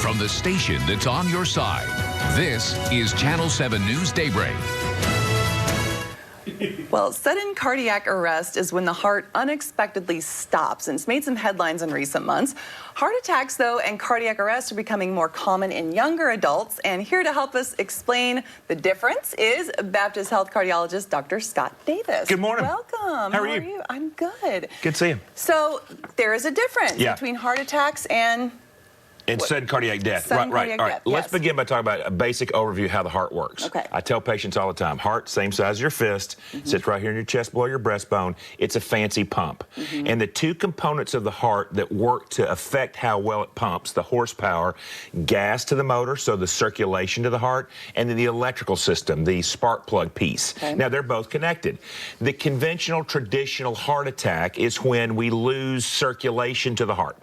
from the station that's on your side. This is Channel 7 News Daybreak. Well, sudden cardiac arrest is when the heart unexpectedly stops, and it's made some headlines in recent months. Heart attacks, though, and cardiac arrest are becoming more common in younger adults, and here to help us explain the difference is Baptist Health cardiologist Dr. Scott Davis. Good morning. Welcome. How are you? I'm good. Good to see you. So there is a difference between heart attacks and sudden cardiac death. Sudden Right. cardiac All right. death, Let's yes. begin by talking about a basic overview of how the heart works. Okay. I tell patients all the time, heart, same size as your fist, sits right here in your chest below your breastbone. It's a fancy pump. And the two components of the heart that work to affect how well it pumps, the horsepower, gas to the motor, so the circulation to the heart, and then the electrical system, the spark plug piece. Okay. Now, they're both connected. The conventional, traditional heart attack is when we lose circulation to the heart.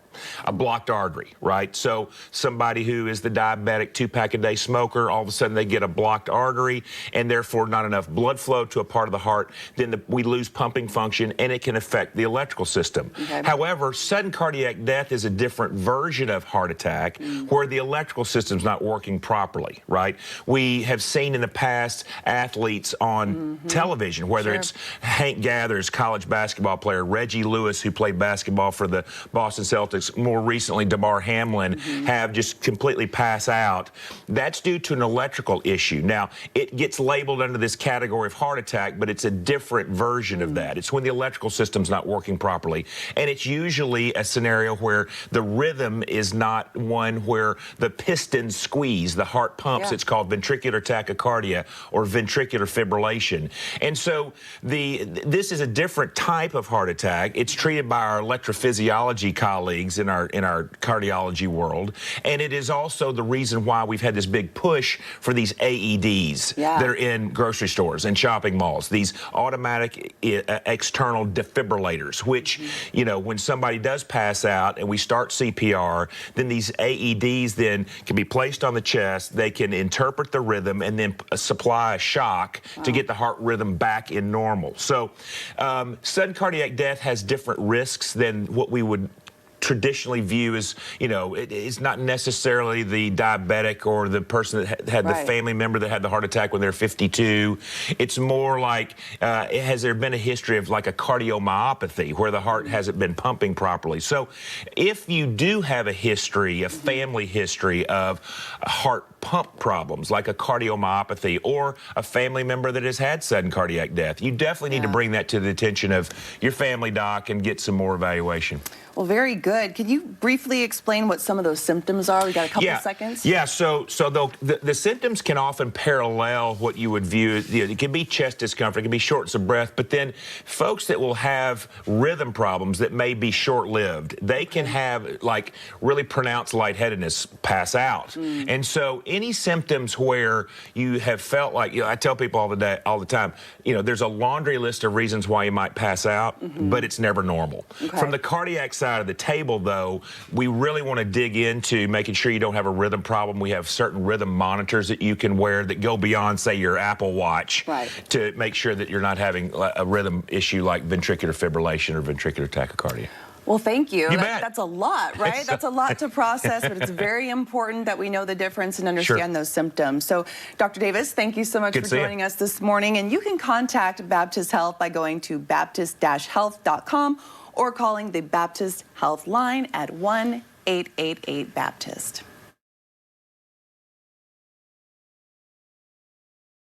A blocked artery, right? So somebody who is the diabetic 2-pack-a-day smoker, all of a sudden they get a blocked artery and therefore not enough blood flow to a part of the heart, then we lose pumping function and it can affect the electrical system. Okay. However, sudden cardiac death is a different version of heart attack where the electrical system's not working properly, right? We have seen in the past athletes on television, whether it's Hank Gathers, college basketball player, Reggie Lewis, who played basketball for the Boston Celtics, more recently DeMar Hamlin, have just completely pass out. That's due to an electrical issue. Now, it gets labeled under this category of heart attack, but it's a different version of that. It's when the electrical system's not working properly. And it's usually a scenario where the rhythm is not one where the pistons squeeze, the heart pumps. It's called ventricular tachycardia or ventricular fibrillation. And so this is a different type of heart attack. It's treated by our electrophysiology colleagues in our cardiology world, and it is also the reason why we've had this big push for these AEDs that are in grocery stores and shopping malls, these automatic external defibrillators, which, you know, when somebody does pass out and we start CPR, then these AEDs then can be placed on the chest, they can interpret the rhythm and then supply a shock to get the heart rhythm back in normal. So sudden cardiac death has different risks than what we would traditionally view as, you know, it's not necessarily the diabetic or the person that had the family member that had the heart attack when they're 52. It's more like, has there been a history of like a cardiomyopathy where the heart hasn't been pumping properly? So if you do have a history, a family history of heart pump problems like a cardiomyopathy or a family member that has had sudden cardiac death, you definitely need to bring that to the attention of your family doc and get some more evaluation. Well, very good. Can you briefly explain what some of those symptoms are? We got a couple of seconds. Yeah, so the symptoms can often parallel what you would view. You know, it can be chest discomfort, it can be shortness of breath, but then folks that will have rhythm problems that may be short-lived, they can have like really pronounced lightheadedness, pass out. And so any symptoms where you have felt like, you know, I tell people all the time, you know, there's a laundry list of reasons why you might pass out, but it's never normal. From the cardiac side of the table, though, we really want to dig into making sure you don't have a rhythm problem. We have certain rhythm monitors that you can wear that go beyond, say, your Apple Watch to make sure that you're not having a rhythm issue like ventricular fibrillation or ventricular tachycardia. Well, thank you. You bet. That's a lot, right? That's a lot to process, but it's very important that we know the difference and understand those symptoms. So, Dr. Davis, thank you so much for joining us this morning. And you can contact Baptist Health by going to baptist-health.com or calling the Baptist Health line at 1-888-BAPTIST.